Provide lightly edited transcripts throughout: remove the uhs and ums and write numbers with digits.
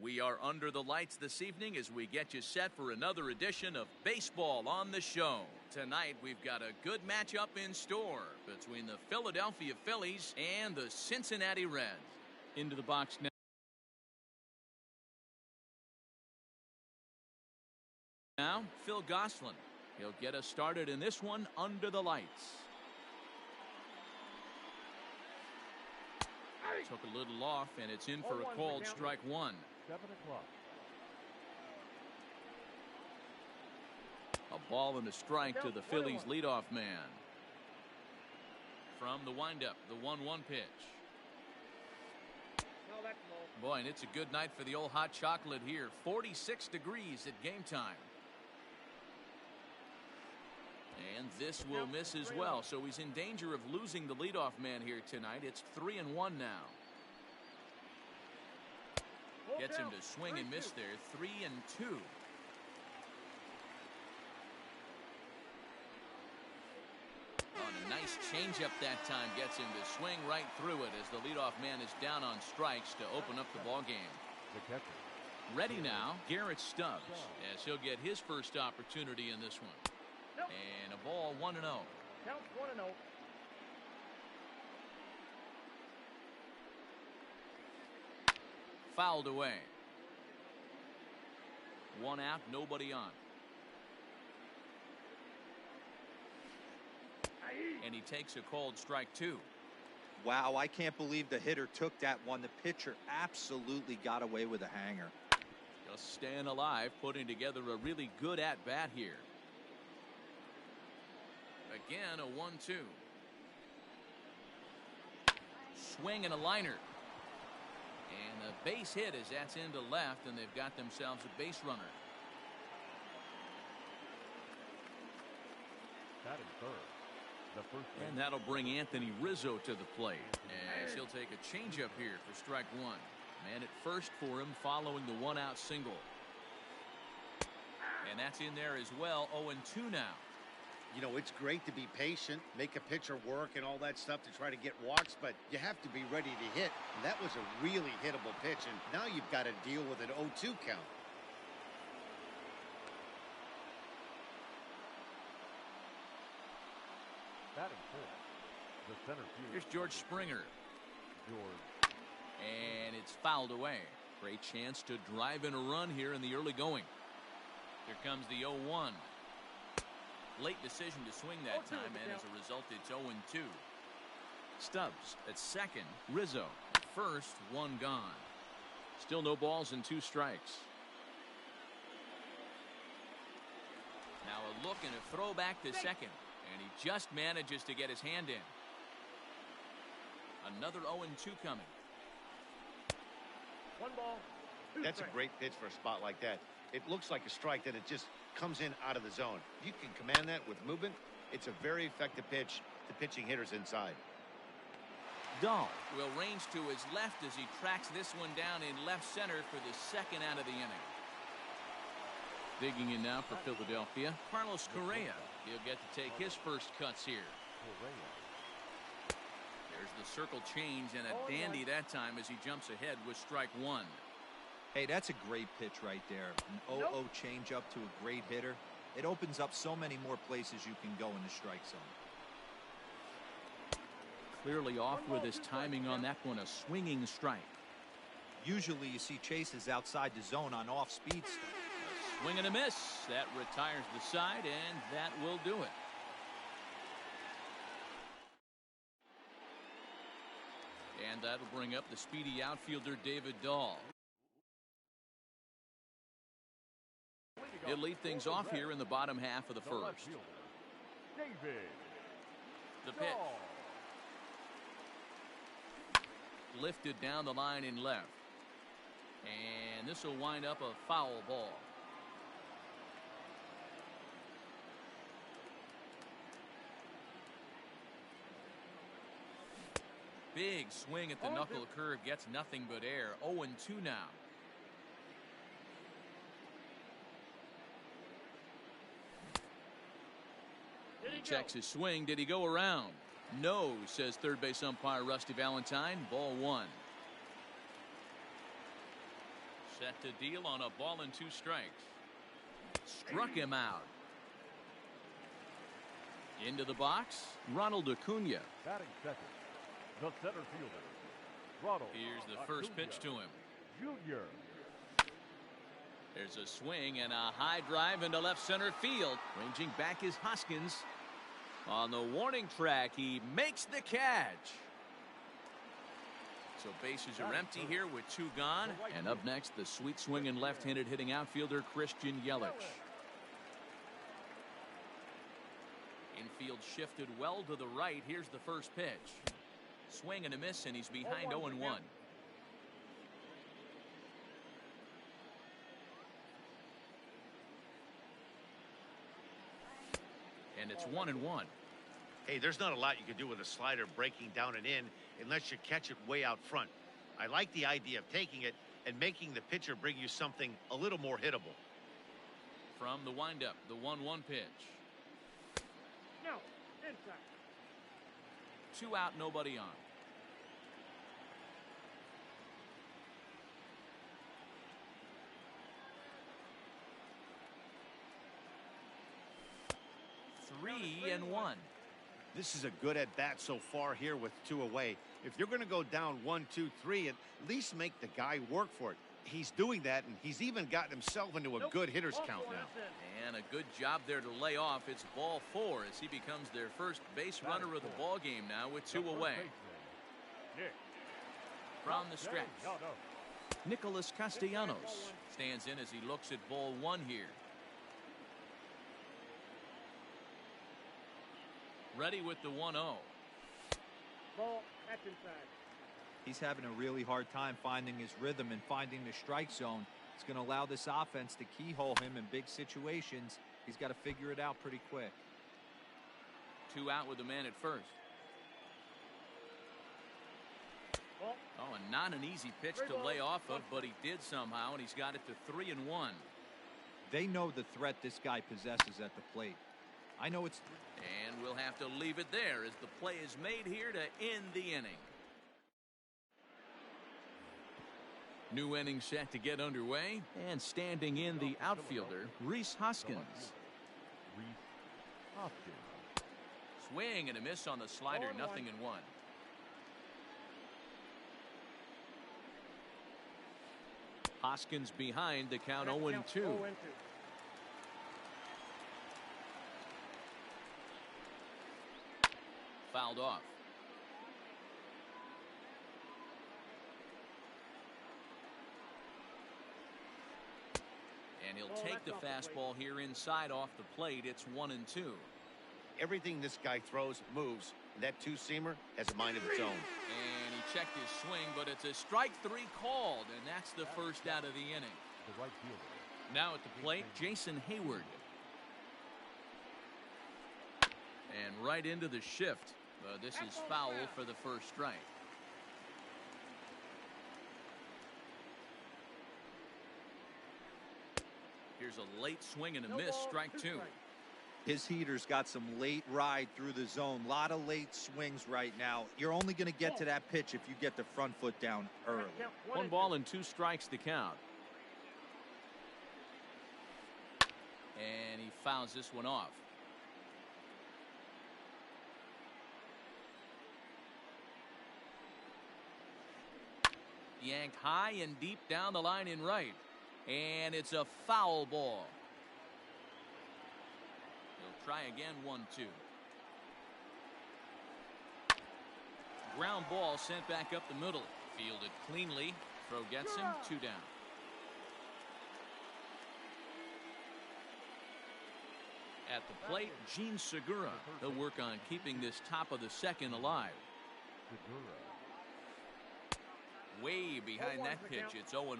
We are under the lights this evening as we get you set for another edition of Baseball on the Show. Tonight we've got a good matchup in store between the Philadelphia Phillies and the Cincinnati Reds. Into the box now, Phil Gosselin. He'll get us started in this one under the lights. Took a little off, and it's in for a called strike one. 7 o'clock. A ball and a strike to the Phillies leadoff man. From the windup, the 1-1 pitch. Boy, and it's a good night for the old hot chocolate here. 46 degrees at game time. And this will miss as well, so he's in danger of losing the leadoff man here tonight. It's 3-1 now. Gets him to swing and miss there. 3-2. On a nice changeup that time, gets him to swing right through it as the leadoff man is down on strikes to open up the ball game. The catcher. Ready now, Garrett Stubbs, as he'll get his first opportunity in this one. And a ball 1-0. Count 1-0. Fouled away. One out, nobody on. And he takes a called strike two. Wow, I can't believe the hitter took that one. The pitcher absolutely got away with a hanger. Just staying alive, putting together a really good at-bat here. Again, a 1-2. Swing and a liner. And a base hit as that's into left, and they've got themselves a base runner. That is third. The first and that'll bring Anthony Rizzo to the plate as he'll take a changeup here for strike one. Man at first for him following the one-out single. And that's in there as well. 0-2 now. You know, it's great to be patient, make a pitcher work and all that stuff to try to get walks, but you have to be ready to hit. And that was a really hittable pitch, and now you've got to deal with an 0-2 count. batting fourth. The center field. Here's George Springer. George. And it's fouled away. Great chance to drive in a run here in the early going. Here comes the 0-1. Late decision to swing that time, and as a result, it's 0-2. Stubbs at second. Rizzo at first. One gone. Still no balls and two strikes. Now a look and a throw back to second, and he just manages to get his hand in. Another 0-2 coming. One ball. That's a great pitch for a spot like that. It looks like a strike, then it just comes in out of the zone. If you can command that with movement, it's a very effective pitch to pitching hitters inside. Dahl will range to his left as he tracks this one down in left center for the second out of the inning. Digging in now for Philadelphia, Carlos Correa. He'll get to take his first cuts here. There's the circle change, and a dandy that time as he jumps ahead with strike one. Hey, that's a great pitch right there. An 0-0 changeup to a great hitter. It opens up so many more places you can go in the strike zone. Clearly off with his timing on that one, a swinging strike. Usually you see chases outside the zone on off-speed stuff. A swing and a miss. That retires the side, and that will do it. And that'll bring up the speedy outfielder David Dahl. He'll lead things off here in the bottom half of the first. David. The pitch. Lifted down the line in left. And this will wind up a foul ball. Big swing at the knuckle curve, gets nothing but air. 0-2 now. He checks his swing. Did he go around? No, says third base umpire Rusty Valentine. Ball one. Set to deal on a ball and 2 strikes. Struck him out. Into the box, Ronald Acuna. Batting second, the center fielder, Ronald. Here's the first pitch to him. Junior. There's a swing and a high drive into left center field. Ranging back is Hoskins. On the warning track, he makes the catch. So bases are empty here with 2 gone. And up next, the sweet swinging left-handed hitting outfielder Christian Yelich. Infield shifted well to the right. Here's the first pitch. Swing and a miss, and he's behind 0-1. And it's 1-1. Hey, there's not a lot you can do with a slider breaking down and in unless you catch it way out front. I like the idea of taking it and making the pitcher bring you something a little more hittable. From the windup, the 1-1 pitch. No, inside. 2 out, nobody on. Three and 1. This is a good at bat so far here with 2 away. If you're going to go down 1, 2, 3, at least make the guy work for it. He's doing that, and he's even gotten himself into a good hitter's count now. And a good job there to lay off. It's ball 4 as he becomes their first base runner of the ball game now with 2 away. From the stretch, Nicholas Castellanos stands in as he looks at ball 1 here. Ready with the 1-0. Ball, that's inside. He's having a really hard time finding his rhythm and finding the strike zone. It's going to allow this offense to keyhole him in big situations. He's got to figure it out pretty quick. 2 out with the man at first. Ball. Oh, and not an easy pitch to lay off of, but he did somehow, and he's got it to 3 and 1. They know the threat this guy possesses at the plate. I know it's... And we'll have to leave it there as the play is made here to end the inning. New inning set to get underway, and standing in the outfielder, Rhys Hoskins. Swing and a miss on the slider, 0-1. Hoskins behind, the count 0-2. Fouled off. And he'll take the fastball here inside off the plate. It's 1-2. Everything this guy throws moves. And that 2-seamer has a mind of its own. And he checked his swing, but it's a strike 3 called, and that's the first out of the inning. Now at the plate, Jason Hayward. And right into the shift. This is foul for the first strike. Here's a late swing and a miss, strike 2. His heater's got some late ride through the zone. A lot of late swings right now. You're only going to get to that pitch if you get the front foot down early. 1 ball and 2 strikes to count. And he fouls this one off. Yanked high and deep down the line in right. And it's a foul ball. He'll try again, 1-2. Ground ball sent back up the middle. Fielded cleanly. Throw gets him, 2 down. At the plate, Gene Segura. He'll work on keeping this top of the second alive. Way behind that pitch, it's 0-1.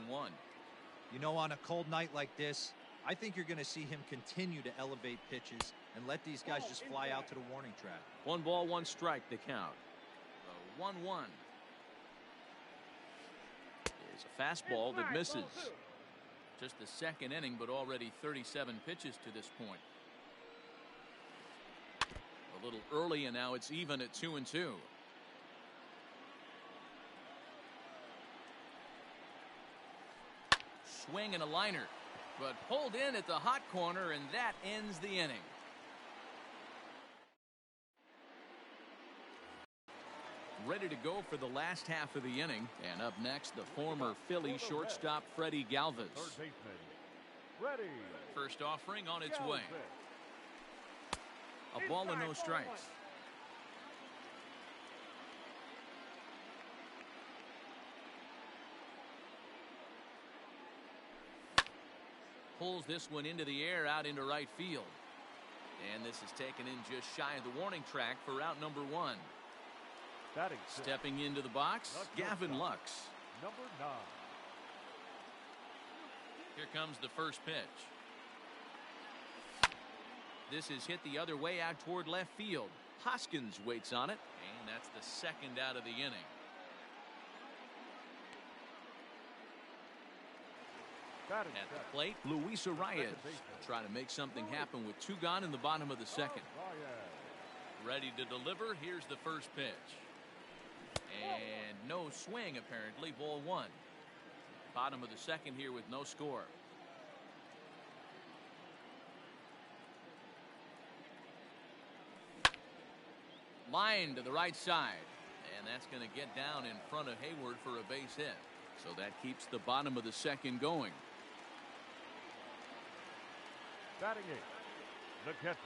You know, on a cold night like this, I think you're going to see him continue to elevate pitches and let these guys just fly out to the warning track. 1 ball, 1 strike, the count. 1-1. Here's a fastball that misses. Just the second inning, but already 37 pitches to this point. A little early, and now it's even at 2-2. swing and a liner, but pulled in at the hot corner, and that ends the inning. Ready to go for the last half of the inning. And up next, the former Philly shortstop Freddie Galvis. Third baseman, ready. First offering on its way. Galvis. A ball and no strikes. Pulls this one into the air out into right field. And this is taken in just shy of the warning track for out number 1. Batting Stepping into the box, Gavin Lux. number 9. Here comes the first pitch. This is hit the other way out toward left field. Hoskins waits on it, and that's the second out of the inning. Batting At the check. plate, Luis Arias baseman. trying to make something happen with 2 gone in the bottom of the second. Arias. Ready to deliver. Here's the first pitch. And no swing, apparently. Ball 1. Bottom of the second here with no score. Line to the right side. And that's going to get down in front of Hayward for a base hit. So that keeps the bottom of the second going. Batting 8. The catcher,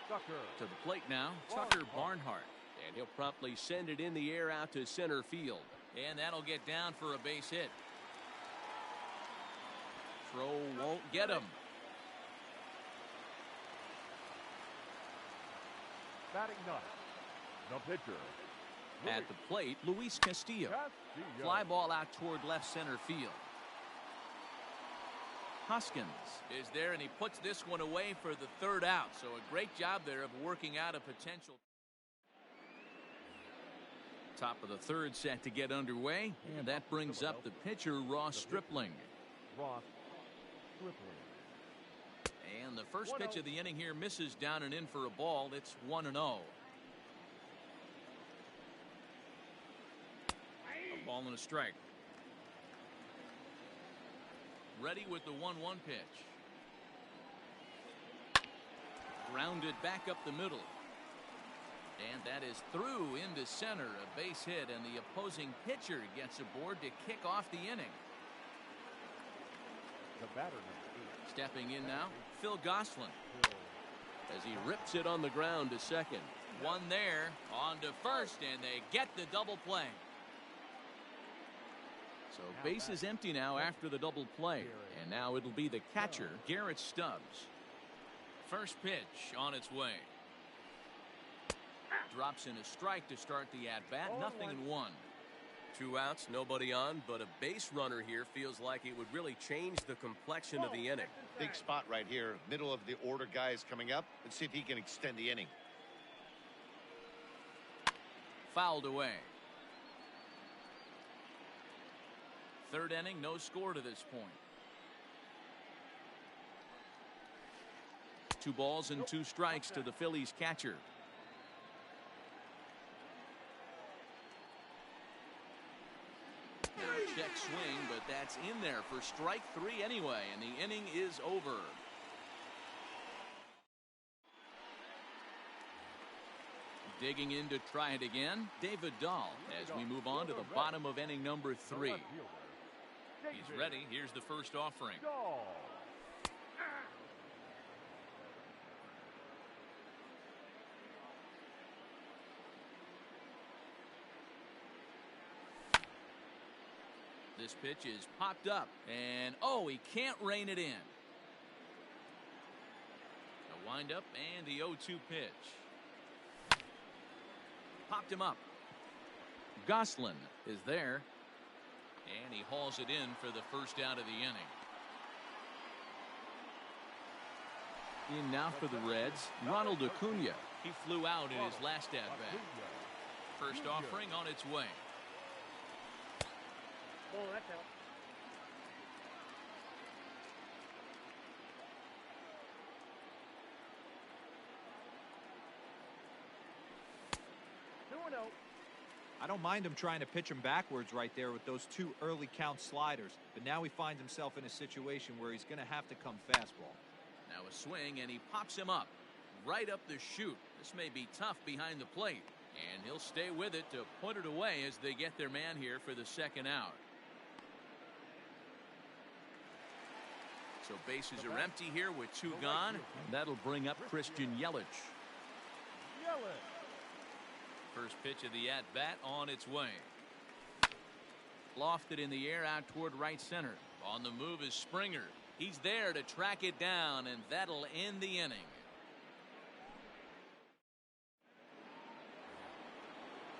Tucker. To the plate now, Tucker Barnhart. And he'll promptly send it in the air out to center field. And that'll get down for a base hit. Throw won't get him. Batting 9. The pitcher. At the plate, Luis Castillo. Fly ball out toward left center field. Hoskins is there, and he puts this one away for the third out. So a great job there of working out a potential. Top of the third set to get underway, and that brings up the pitcher, Ross Stripling. Ross Stripling. And the first pitch of the inning here misses down and in for a ball. It's 1-0. A ball and a strike. Ready with the 1-1 pitch. Grounded back up the middle. And that is through into center, a base hit, and the opposing pitcher gets aboard to kick off the inning. The batter number 8. Stepping in now, Phil Gosselin, as he rips it on the ground to second. One there, on to first, and they get the double play. So base is empty now after the double play, and now it'll be the catcher, Garrett Stubbs. First pitch on its way. Drops in a strike to start the at-bat. 0-1. 2 outs, nobody on, but a base runner here feels like it would really change the complexion of the inning. Big spot right here. Middle of the order guys coming up. Let's see if he can extend the inning. Fouled away. Third inning, no score to this point. 2 balls and 2 strikes to the Phillies catcher. Check swing, but that's in there for strike 3 anyway, and the inning is over. Digging in to try it again, David Dahl, as we move on to the bottom of inning number 3. He's ready. Here's the first offering. This pitch is popped up, and oh, he can't rein it in. A windup and the 0-2 pitch. Popped him up. Gosselin is there, and he hauls it in for the first out of the inning. In now for the Reds, Ronald Acuna. He flew out in his last at-bat. First offering on its way. Oh, that's out. I don't mind him trying to pitch him backwards right there with those 2 early count sliders, but now he finds himself in a situation where he's going to have to come fastball. Now a swing, and he pops him up right up the chute. This may be tough behind the plate, and he'll stay with it to put it away as they get their man here for the second out. So bases are empty here with 2 gone, and that'll bring up Christian Yelich. First pitch of the at-bat on its way. Lofted in the air out toward right center. On the move is Springer. He's there to track it down, and that'll end the inning.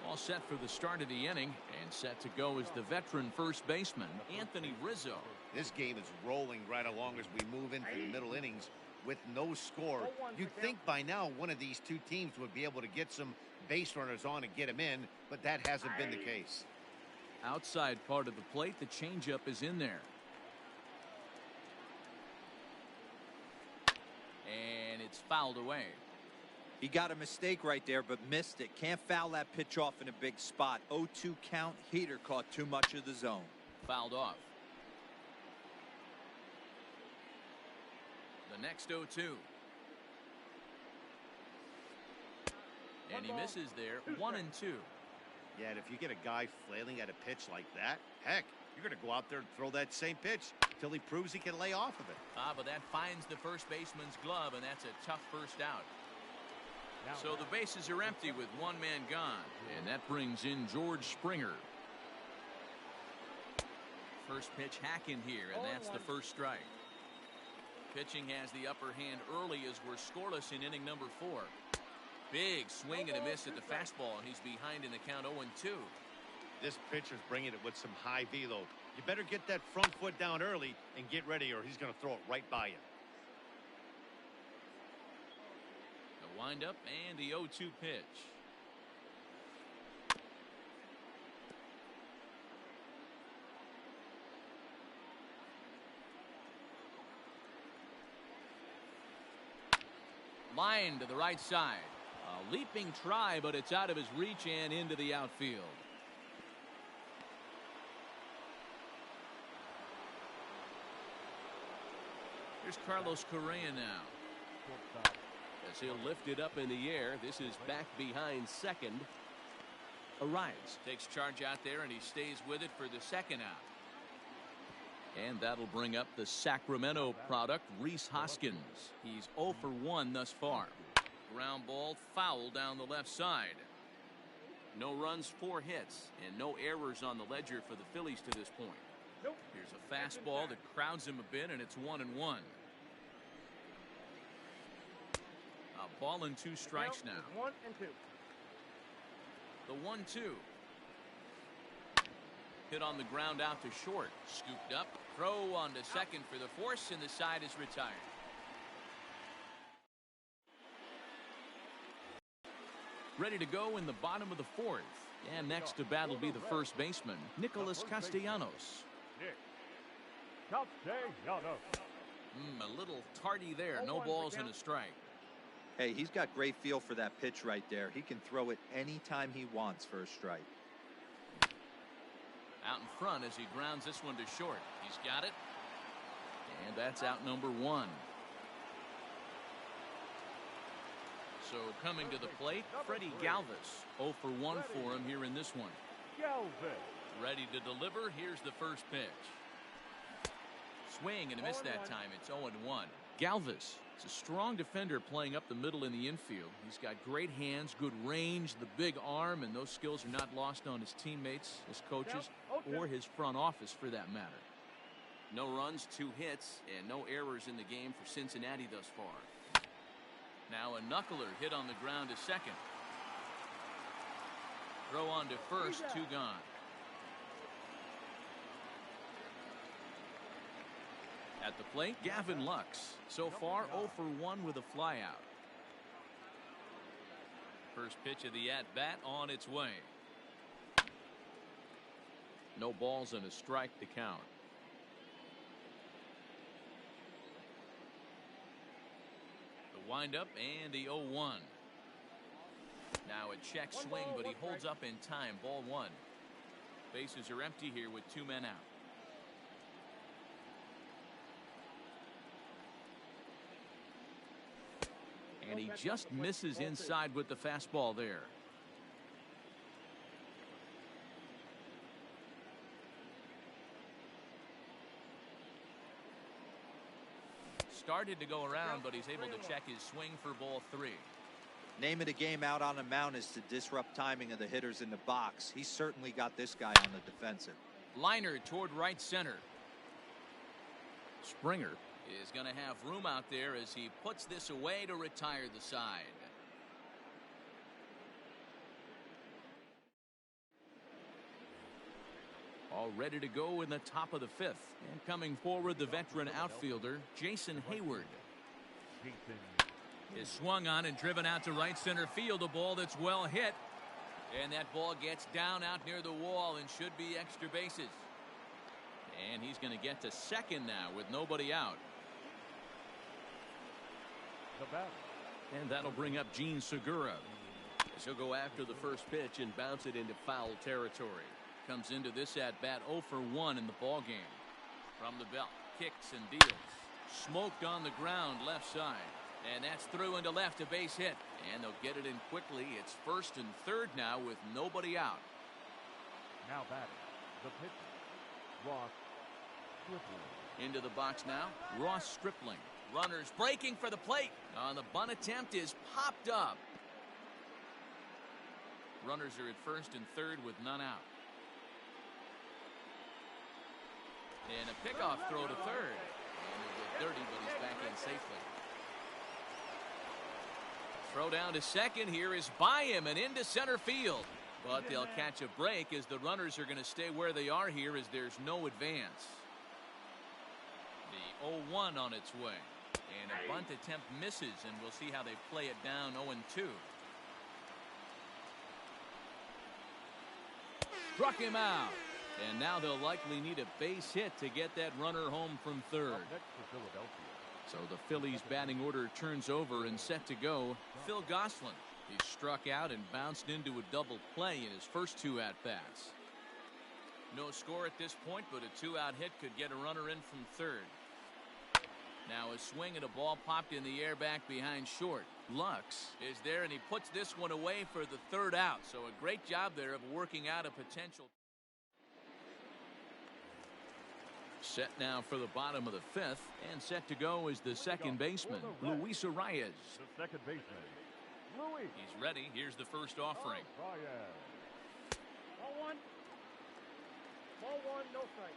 All set for the start of the inning, and set to go is the veteran first baseman, Anthony Rizzo. This game is rolling right along as we move into the middle innings with no score. You'd think by now one of these 2 teams would be able to get some base runners on and get them in, but that hasn't been the case. Outside part of the plate, the changeup is in there. And it's fouled away. He got a mistake right there, but missed it. Can't foul that pitch off in a big spot. 0-2 count. Heater caught too much of the zone. Fouled off. The next 0-2. And he misses there. 1-2. Yeah, and if you get a guy flailing at a pitch like that, heck, you're going to go out there and throw that same pitch till he proves he can lay off of it. But that finds the first baseman's glove, and that's a tough first out. So the bases are empty with 1 man gone, and that brings in George Springer. First pitch hack in here, and that's the first strike. Pitching has the upper hand early as we're scoreless in inning number 4. Big swing and a miss at the fastball, and he's behind in the count 0-2. This pitcher's bringing it with some high velo. You better get that front foot down early and get ready, or he's going to throw it right by you. The windup and the 0-2 pitch. Line to the right side. A leaping try, but it's out of his reach and into the outfield. Here's Carlos Correa now. As he'll lift it up in the air. This is back behind second. Arrives. Takes charge out there, and he stays with it for the second out. And that'll bring up the Sacramento product, Rhys Hoskins. He's 0 for 1 thus far. Ground ball foul down the left side. No runs, 4 hits, and no errors on the ledger for the Phillies to this point. Here's a fastball that crowds him a bit, and it's 1-1. A ball and 2 strikes now. 1-2. The 1-2. Hit on the ground out to short. Scooped up. Throw on to second for the force, and the side is retired. Ready to go in the bottom of the 4th. And next to bat will be the first baseman, Nicholas Castellanos. Castellanos. A little tardy there. No balls and a strike. Hey, he's got great feel for that pitch right there. He can throw it anytime he wants for a strike. Out in front as he grounds this one to short. He's got it. And that's out number 1. So coming to the plate, Freddie Galvis. 0 for 1 for him here in this one. Ready to deliver. Here's the first pitch. Swing and a miss that time. It's 0-1. Galvis is a strong defender playing up the middle in the infield. He's got great hands, good range, the big arm, and those skills are not lost on his teammates, his coaches, or his front office for that matter. No runs, 2 hits, and no errors in the game for Cincinnati thus far. Now a knuckler hit on the ground to second. Throw on to first, 2 gone. At the plate, Gavin Lux. So far, 0 for 1 with a flyout. First pitch of the at-bat on its way. No balls and a strike to count. The windup and the 0-1. Now a check swing, but he holds up in time. Ball one. Bases are empty here with 2 men out. And he just misses inside with the fastball there. Started to go around, but he's able to check his swing for ball 3. Name of the game out on the mound is to disrupt timing of the hitters in the box. He's certainly got this guy on the defensive. Liner toward right center. Springer is going to have room out there as he puts this away to retire the side. All ready to go in the top of the 5th. And coming forward, the veteran outfielder, Jason Hayward. Is swung on and driven out to right center field. A ball that's well hit. And that ball gets down out near the wall and should be extra bases. And he's going to get to second now with nobody out. And that'll bring up Gene Segura. As he'll go after the first pitch and bounce it into foul territory. Comes into this at bat 0 for 1 in the ball game. From the belt, kicks and deals. Smoked on the ground left side. And that's through into left, a base hit. And they'll get it in quickly. It's 1st and 3rd now with nobody out. Now batting, the pitcher, Ross Stripling. Into the box now, Ross Stripling. Runners breaking for the plate. On the bunt attempt is popped up. Runners are at 1st and 3rd with none out. And a pickoff throw to 3rd. And he'll get dirty, but he's back in safely. Throw down to second here is by him and into center field. But they'll catch a break as the runners are going to stay where they are here as there's no advance. The 0-1 on its way. And a bunt attempt misses, and we'll see how they play it down 0-2. Struck him out. And now they'll likely need a base hit to get that runner home from 3rd. So the Phillies batting order turns over and set to go. Phil Gosselin. He struck out and bounced into a double play in his first 2 at-bats. No score at this point, but a 2-out hit could get a runner in from 3rd. Now a swing and a ball popped in the air back behind short. Lux is there, and he puts this one away for the 3rd out. So a great job there of working out a potential. Set now for the bottom of the 5th, and set to go is the second baseman, Luis Arias. The second baseman, Luis. He's ready. Here's the first offering. Ball 1. Ball 1, no strike.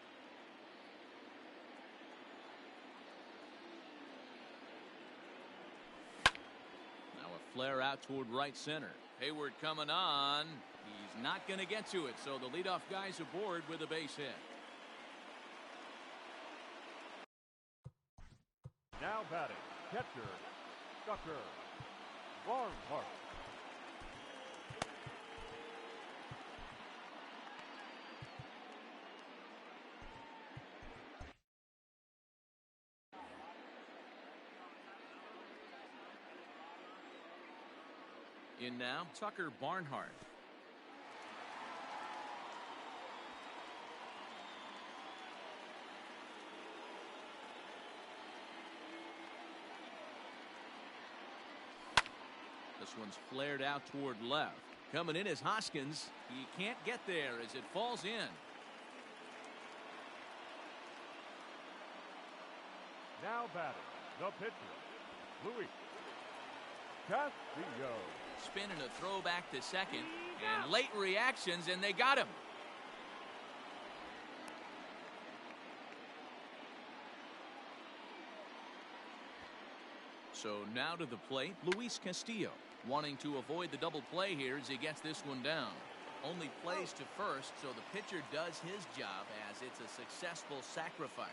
Now a flare out toward right center. Hayward coming on. He's not going to get to it, so the leadoff guy's aboard with a base hit. Now batting, catcher, Tucker Barnhart. In now, Tucker Barnhart. This one's flared out toward left. Coming in is Hoskins. He can't get there as it falls in. Now batting, the pitcher, Luis Castillo. Spin and a throw back to second. And late reactions, and they got him. So now to the plate, Luis Castillo. Wanting to avoid the double play here as he gets this one down. Only plays to first, so the pitcher does his job as it's a successful sacrifice.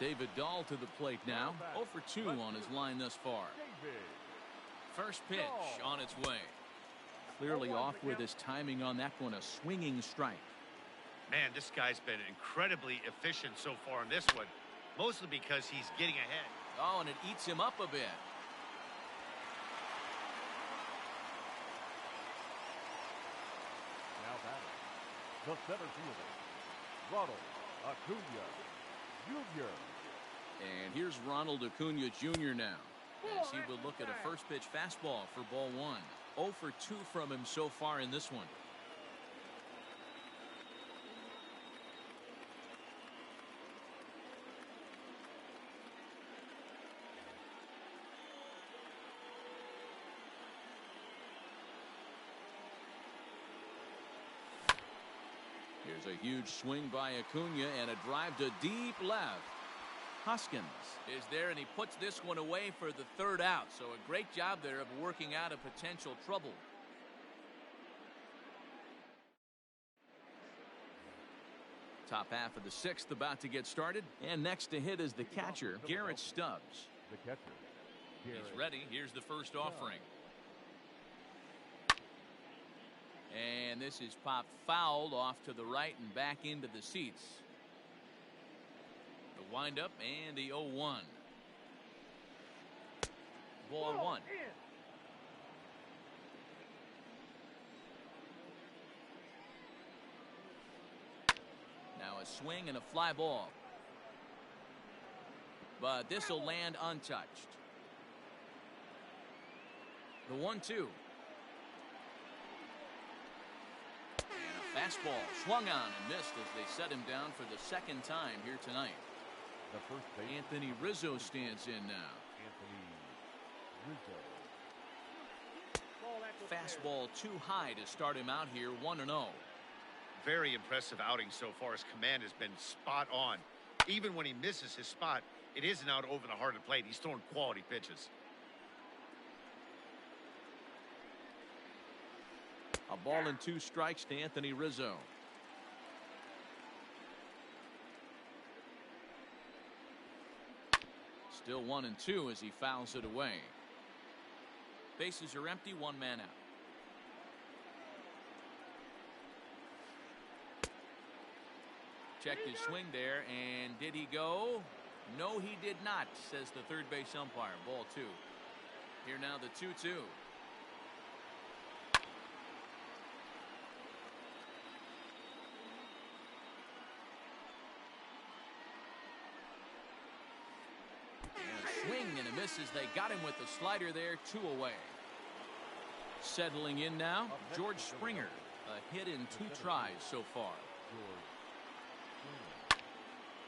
David Dahl to the plate now. 0 for 2 on his line thus far. First pitch on its way. Clearly off with his timing on that one, a swinging strike. Man, this guy's been incredibly efficient so far in this one, mostly because he's getting ahead. Oh, and it eats him up a bit. The center fielder, Ronald Acuna Jr. And here's Ronald Acuna Jr. now, as he will look at a first pitch fastball for ball one. 0 for 2 from him so far in this one. Here's a huge swing by Acuna and a drive to deep left. Hoskins is there, and he puts this one away for the third out. So a great job there of working out a potential trouble. Top half of the sixth about to get started, and next to hit is the catcher, Garrett Stubbs. The catcher, He's ready. Here's the first offering. And this is popped fouled off to the right and back into the seats. The windup and the 0-1. Ball one. Now a swing and a fly ball. But this will land untouched. The 1-2. Fastball swung on and missed as they set him down for the second time here tonight. the first base. Anthony Rizzo stands in now. Anthony Rizzo. Fastball too high to start him out here, 1-0. Very impressive outing so far. His command has been spot on. Even when he misses his spot, it isn't out over the heart of the plate. He's throwing quality pitches. A ball and 2 strikes to Anthony Rizzo. Still 1-2 as he fouls it away. Bases are empty, 1 man out. Checked his swing there, and did he go? No, he did not, says the third base umpire. Ball 2. Here now the 2-2. Swing and a miss as they got him with the slider there, 2 away. Settling in now, George Springer. A hit in 2 tries so far.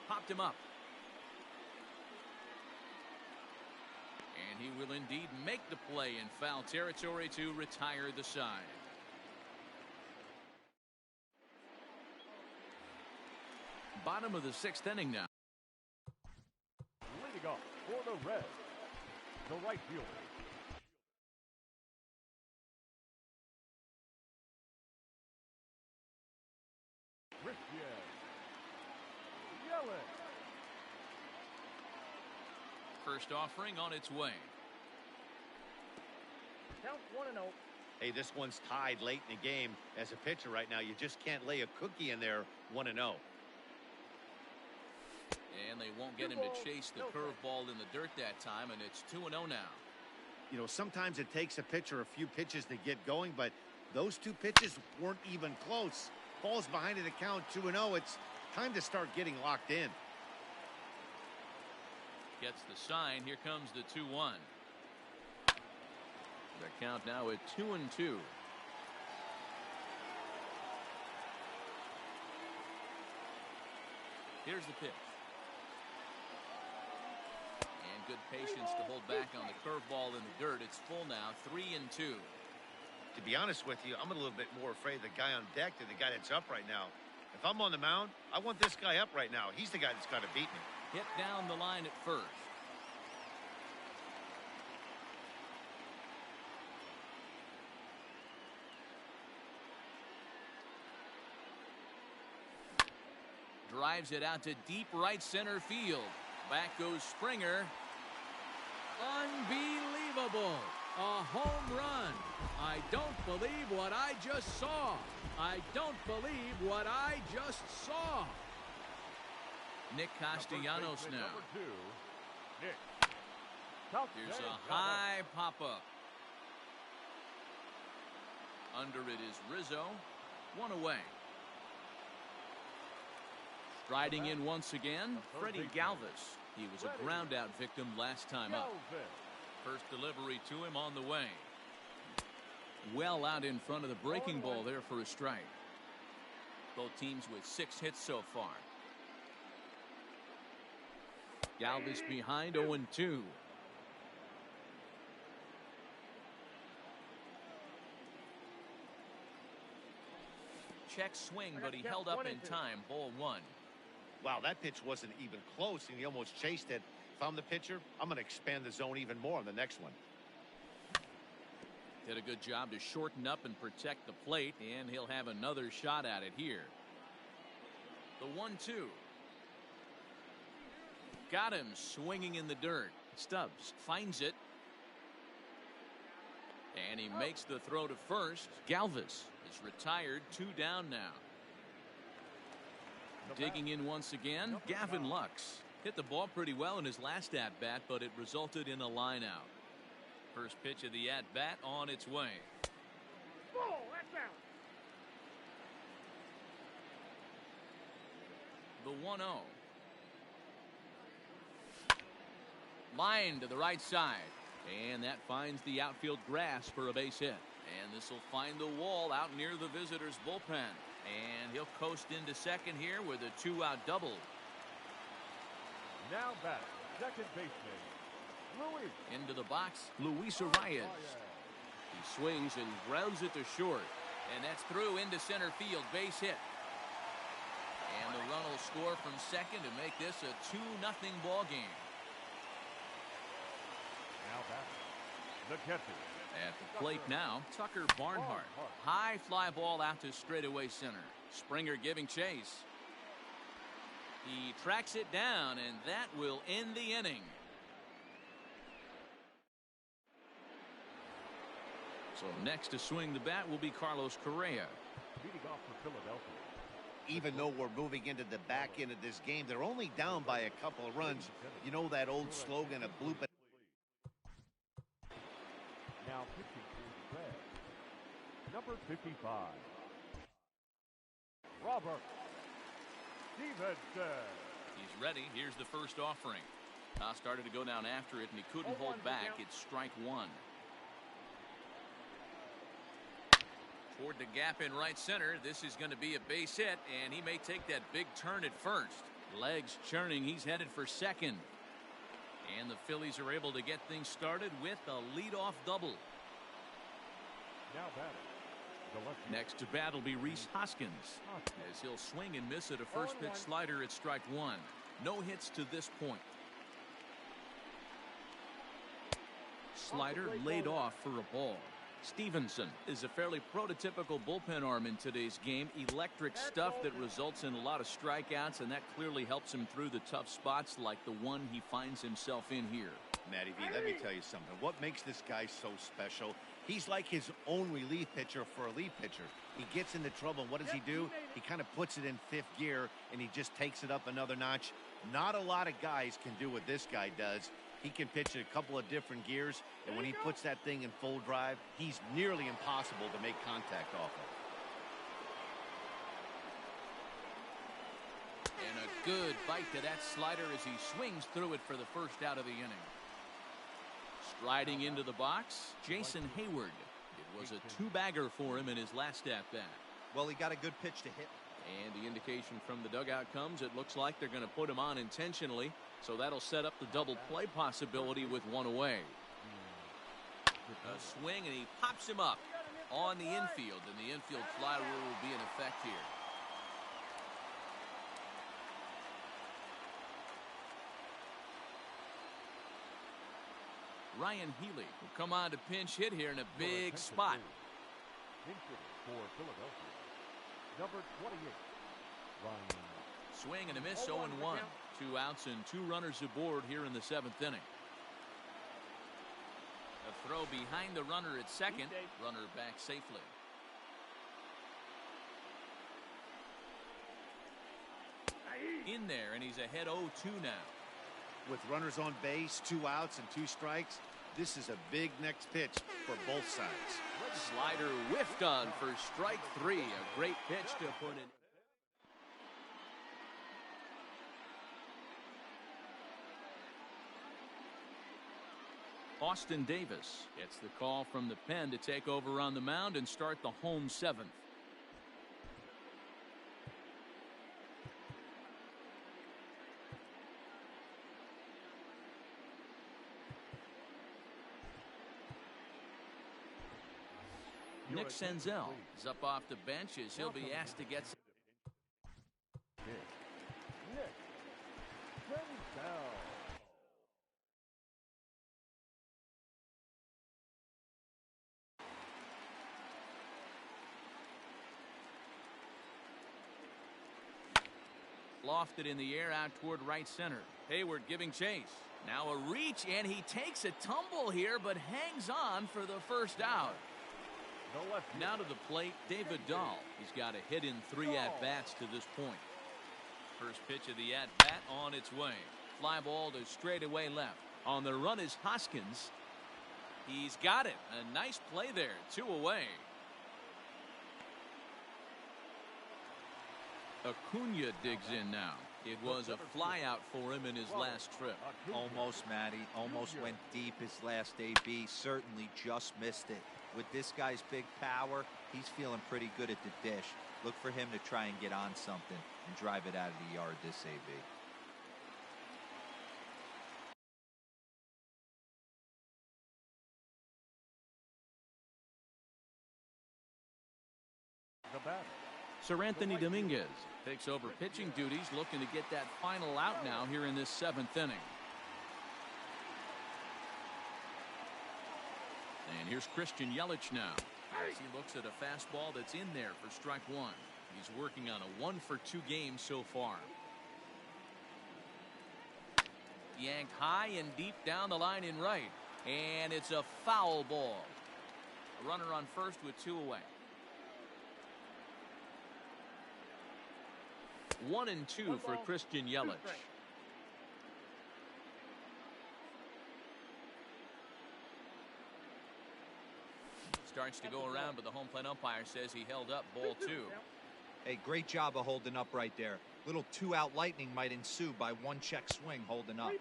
Popped him up. And he will indeed make the play in foul territory to retire the side. Bottom of the 6th inning now. Leading off for the Reds, the right fielder, First offering on its way. Count 1-0. Hey, this one's tied late in the game. As a pitcher right now, you just can't lay a cookie in there. 1-0. And they won't get him to chase the curveball in the dirt that time, and it's 2-0 now. You know, sometimes it takes a pitcher a few pitches to get going, but those 2 pitches weren't even close. Ball's behind in the count, 2-0. It's time to start getting locked in. Gets the sign. Here comes the 2-1. The count now at 2-2. Here's the pitch. And good patience to hold back on the curveball in the dirt. It's full now, 3-2. To be honest with you, I'm a little bit more afraid of the guy on deck than the guy that's up right now. If I'm on the mound, I want this guy up right now. He's the guy that's got to beat me. Hit down the line at first. Drives it out to deep right center field. Back goes Springer. Unbelievable. A home run. I don't believe what I just saw. I don't believe what I just saw. Nick Castellanos now. number 2, Nick. Here's a high pop-up. Under it is Rizzo. 1 away. Striding in once again, Freddie Galvis. He was a ground out victim last time up. First delivery to him on the way. Well out in front of the breaking ball there for a strike. Both teams with 6 hits so far. Galvis behind 0-2. Check swing, but he held up in time. Ball 1. Wow, that pitch wasn't even close, and he almost chased it. If I'm the pitcher, I'm going to expand the zone even more on the next one. Did a good job to shorten up and protect the plate, and he'll have another shot at it here. The 1-2. Got him swinging in the dirt. Stubbs finds it. And he makes the throw to first. Galvis is retired. 2 down now. Digging in once again, Gavin Lux. Hit the ball pretty well in his last at-bat, but it resulted in a line-out. First pitch of the at-bat on its way. Ball, that's out. The 1-0. Line to the right side. And that finds the outfield grass for a base hit. And this will find the wall out near the visitors' bullpen. And he'll coast into second here with a 2-out double. Now back, second baseman, Luis. Into the box, Luis Arias. He swings and grounds it to short. And that's through into center field, base hit. And the run will score from second to make this a 2-0 ball game. Now back, the catcher. At the plate now, Tucker Barnhart. High fly ball out to straightaway center. Springer giving chase. He tracks it down, and that will end the inning. So next to swing the bat will be Carlos Correa. Leading off for Philadelphia. Even though we're moving into the back end of this game, they're only down by a couple of runs. You know that old slogan of bloop it. Now pitching to the red, number 55, Robert Stevenson. He's ready. Here's the first offering. Started to go down after it, and he couldn't hold back. It's strike 1. Toward the gap in right center. This is going to be a base hit, and he may take that big turn at first. Legs churning. He's headed for second. And the Phillies are able to get things started with a leadoff double. Now batting, the lefty. Next to bat will be Rhys Hoskins, as he'll swing and miss at a first pitch slider at strike 1. No hits to this point. Slider laid off for a ball. Stevenson is a fairly prototypical bullpen arm in today's game. Electric stuff that results in a lot of strikeouts, and that clearly helps him through the tough spots like the one he finds himself in here. Matty V, let me tell you something. What makes this guy so special? He's like his own relief pitcher for a relief pitcher. He gets into trouble, and what does he do? He kind of puts it in 5th gear, and he just takes it up another notch. Not a lot of guys can do what this guy does. He can pitch in a couple of different gears, and when he puts that thing in full drive, he's nearly impossible to make contact off of. And a good bite to that slider as he swings through it for the first out of the inning. Striding into the box, Jason Hayward. It was a 2-bagger for him in his last at-bat. Well, he got a good pitch to hit. And the indication from the dugout comes, it looks like they're going to put him on intentionally. So that'll set up the double play possibility with 1 away. A swing, and he pops him up on the infield, and the infield fly rule will be in effect here. Ryan Healy will come on to pinch hit here in a big spot. For Philadelphia, number 28, Ryan. Swing and a miss, 0-1. 2 outs and 2 runners aboard here in the 7th inning. A throw behind the runner at second. Runner back safely. In there, and he's ahead 0-2 now. With runners on base, 2 outs and 2 strikes, this is a big next pitch for both sides. Slider whiffed on for strike 3. A great pitch to put it. Austin Davis gets the call from the pen to take over on the mound and start the home seventh. Nick Senzel is up off the bench as he'll be asked to get. Nick Senzel. Lofted in the air out toward right center. Hayward giving chase. Now a reach, and he takes a tumble here, but hangs on for the first out. Now to the plate, David Dahl. He's got a hit in 3 at-bats to this point. First pitch of the at-bat on its way. Fly ball to straightaway left. On the run is Hoskins. He's got it. A nice play there. 2 away. Acuna digs in now. It was a fly out for him in his last trip. Almost, Matty. Almost went deep his last AB. Certainly just missed it. With this guy's big power, he's feeling pretty good at the dish. Look for him to try and get on something and drive it out of the yard this AB. The batter. Sir Anthony Dominguez takes over pitching duties, looking to get that final out now here in this 7th inning. And here's Christian Yelich now. As he looks at a fastball that's in there for strike 1. He's working on a 1-for-2 game so far. Yanked high and deep down the line in right. And it's a foul ball. A runner on first with 2 away. 1-2 for Christian Yelich. Starts to go around, but the home plate umpire says he held up ball 2. Hey, great job of holding up right there. Little 2-out lightning might ensue by 1 check swing holding up.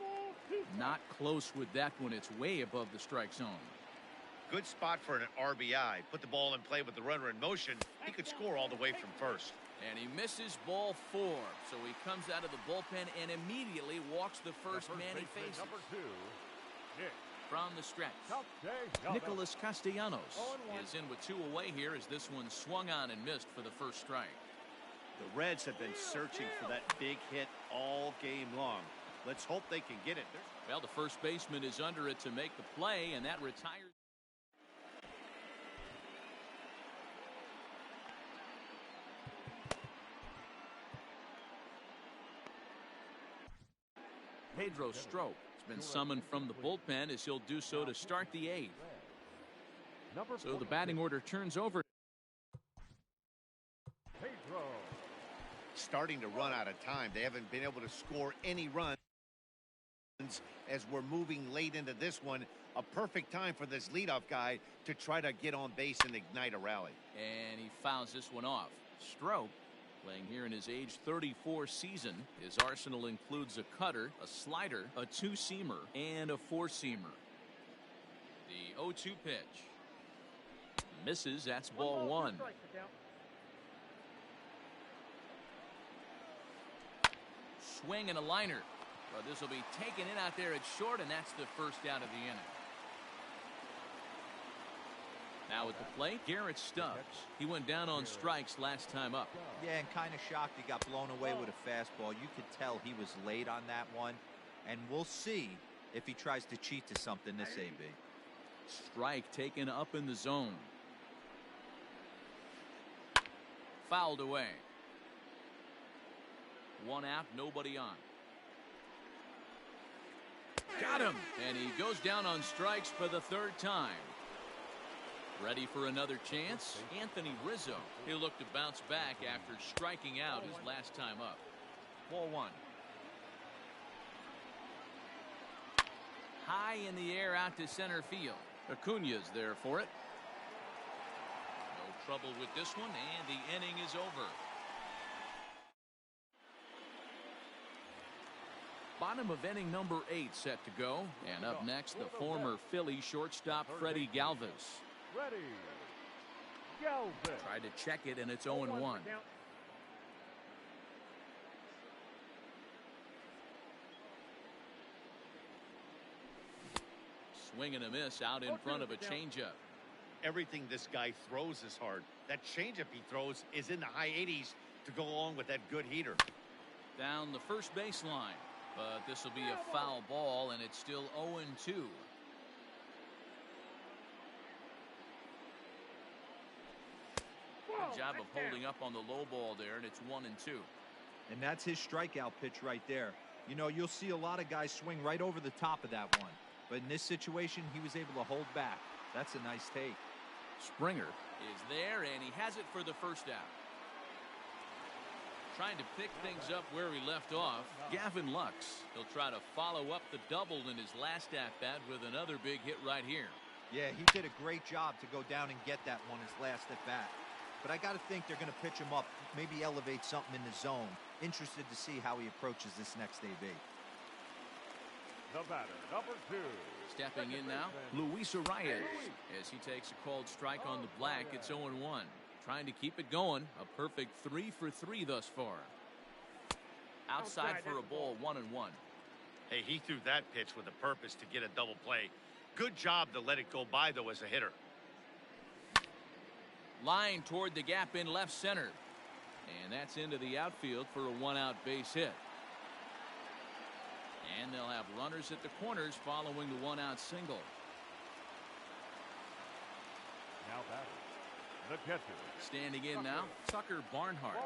Not close with that one. It's way above the strike zone. Good spot for an RBI. Put the ball in play with the runner in motion. He could score all the way from first. And he misses ball 4. So he comes out of the bullpen and immediately walks the first man he faces. Number 2, Nick. From the stretch, Nicholas Castellanos is in with 2 away here as this one swung on and missed for the first strike. The Reds have been searching for that big hit all game long. Let's hope they can get it. Well, the first baseman is under it to make the play, and that retires. Pedro Strop has been summoned from the bullpen as he'll do so to start the 8th. So the batting order turns over. Pedro. Starting to run out of time. They haven't been able to score any runs as we're moving late into this one. A perfect time for this leadoff guy to try to get on base and ignite a rally. And he fouls this one off. Strop, playing here in his age 34 season, his arsenal includes a cutter, a slider, a 2-seamer, and a 4-seamer. The 0-2 pitch. Misses. That's ball 1. Swing and a liner. Well, this will be taken in out there at short, and that's the first out of the inning. Now at the plate, Garrett Stubbs. He went down on strikes last time up. Yeah, and kind of shocked he got blown away with a fastball. You could tell he was late on that one, and we'll see if he tries to cheat to something this AB. Strike taken up in the zone. Fouled away. 1 out, nobody on. Got him, and he goes down on strikes for the 3rd time. Ready for another chance? Anthony Rizzo. He'll look to bounce back after striking out his last time up. Ball 1. High in the air out to center field. Acuna's there for it. No trouble with this one, and the inning is over. bottom of inning number 8 set to go. And up next, the former Philly shortstop Freddie Galvis. Ready. Galvis. Tried to check it, and it's 0-1. Swing and a miss out in front of a changeup. Everything this guy throws is hard. That changeup he throws is in the high 80s to go along with that good heater. Down the first baseline, but this will be a foul ball, and it's still 0-2. Good job of holding up on the low ball there, and it's 1-2. And that's his strikeout pitch right there. You know, you'll see a lot of guys swing right over the top of that one. But in this situation, he was able to hold back. That's a nice take. Springer is there, and he has it for the first out. Trying to pick things up where he left off, Gavin Lux. He'll try to follow up the double in his last at-bat with another big hit right here. Yeah, he did a great job to go down and get that one his last at-bat. But I got to think they're going to pitch him up, maybe elevate something in the zone. Interested to see how he approaches this next AB. The batter, number 2. Stepping in now, Luis Arias. As he takes a called strike on the black, it's 0-1. Trying to keep it going. A perfect 3 for 3 thus far. Outside for a ball, 1-1. Hey, he threw that pitch with a purpose to get a double play. Good job to let it go by, though, as a hitter. Line toward the gap in left center. And that's into the outfield for a 1-out base hit. And they'll have runners at the corners following the 1-out single. Now batter, the catcher. Standing in now, Tucker Barnhart.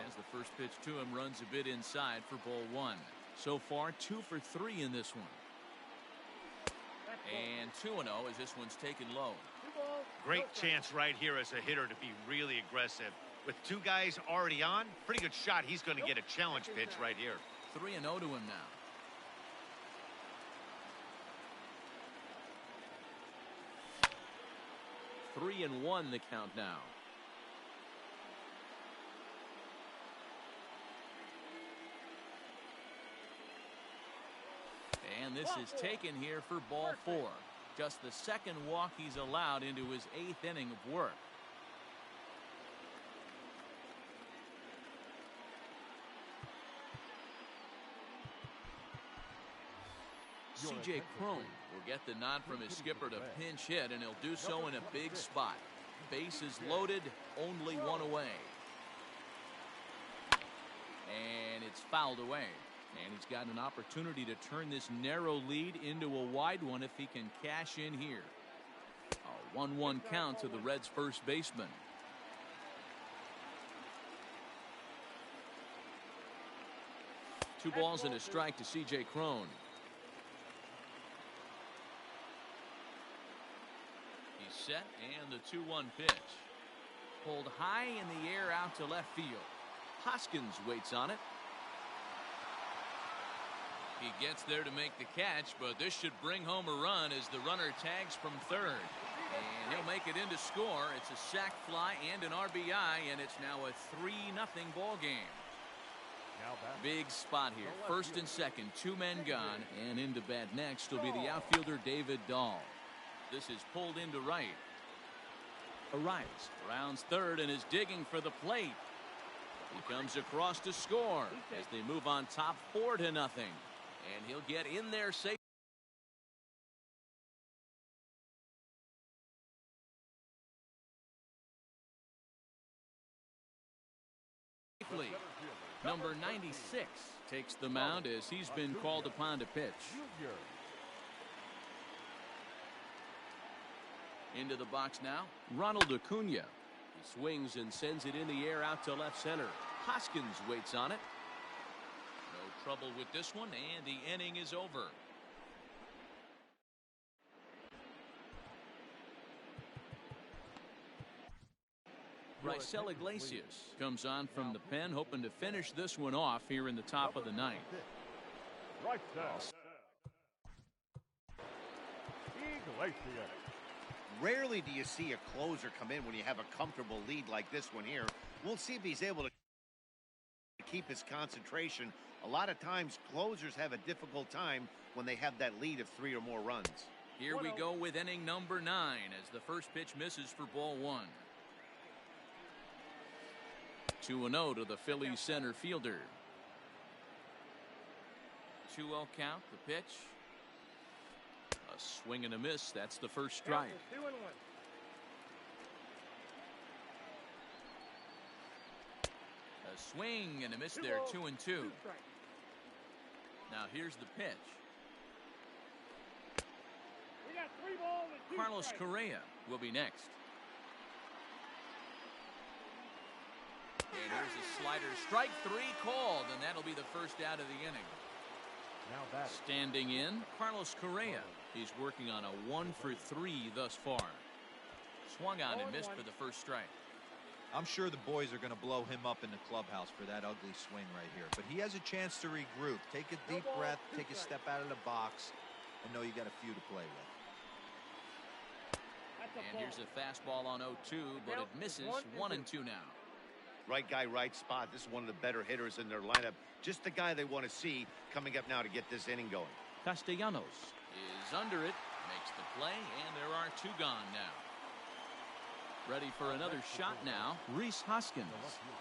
As the first pitch to him runs a bit inside for ball 1. So far, 2 for 3 in this one. And 2-0 as this one's taken low. Great chance right here as a hitter to be really aggressive. With 2 guys already on, pretty good shot. He's going to get a challenge pitch right here. 3-0 to him now. Three and 1 the count now. And this is taken here for ball 4. Just the second walk he's allowed into his 8th inning of work. C.J. Cron will get the nod from his skipper to pinch hit, and he'll do so in a big spot. Bases loaded, only 1 away. And it's fouled away. And he's got an opportunity to turn this narrow lead into a wide one if he can cash in here. A 1-1 count to the Reds' first baseman. Two balls and a strike to C.J. Cron. He's set, and the 2-1 pitch. Pulled high in the air out to left field. Hoskins waits on it. He gets there to make the catch, but this should bring home a run as the runner tags from third. And he'll make it in to score. It's a sac fly and an RBI, and it's now a 3-0 ball game. Big spot here. First and second, 2 men gone, and into bat next will be the outfielder David Dahl. This is pulled into right. Arias rounds third and is digging for the plate. He comes across to score as they move on top 4-0. And he'll get in there safely. Number 96 takes the mound as he's been called upon to pitch. Into the box now, Ronald Acuna. He swings and sends it in the air out to left center. Hoskins waits on it. No trouble with this one, and the inning is over. Raisel Iglesias comes on from the pen, hoping to finish this one off here in the top of the ninth. Iglesias. Rarely do you see a closer come in when you have a comfortable lead like this one here. We'll see if he's able to keep his concentration. A lot of times, closers have a difficult time when they have that lead of 3 or more runs. Here we go with inning number 9 as the first pitch misses for ball 1. 2-0 to the Phillies center fielder. 2-0 count, the pitch. A swing and a miss. That's the first strike. 2-1. A swing and a miss there. 2-2. Now here's the pitch. We got 3 balls and 2 Carlos strikes. Correa will be next. And here's a slider. Strike 3 called, and that'll be the first out of the inning. Now batting. Standing in, Carlos Correa. He's working on a 1 for 3 thus far. Swung on and missed for the first strike. I'm sure the boys are going to blow him up in the clubhouse for that ugly swing right here. But he has a chance to regroup. Take a deep breath, take a step out of the box, and know you got a few to play with. And here's a fastball on 0-2, but it misses. 1-2 now. Right guy, right spot. This is one of the better hitters in their lineup. Just the guy they want to see coming up now to get this inning going. Castellanos is under it, makes the play, and there are 2 gone now. Ready for another shot now, Rhys Hoskins.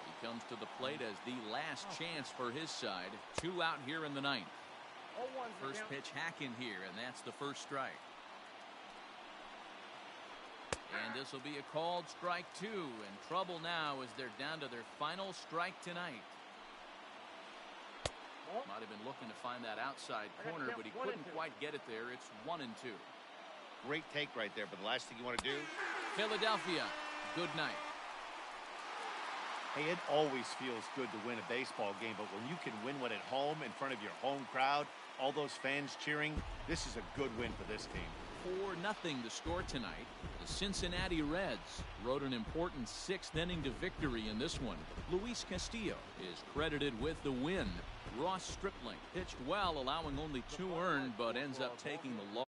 He comes to the plate as the last chance for his side. 2 out here in the 9th. First pitch hacking here, and that's the first strike. And this will be a called strike 2, and trouble now as they're down to their final strike tonight. Might have been looking to find that outside corner, but he couldn't quite get it there. It's 1-2. Great take right there, but the last thing you want to do. Philadelphia, good night. Hey, it always feels good to win a baseball game, but when you can win one at home in front of your home crowd, all those fans cheering, this is a good win for this team. 4-0 the score tonight. The Cincinnati Reds rode an important 6th inning to victory in this one. Luis Castillo is credited with the win. Ross Stripling pitched well, allowing only 2 earned, but ends up taking the loss.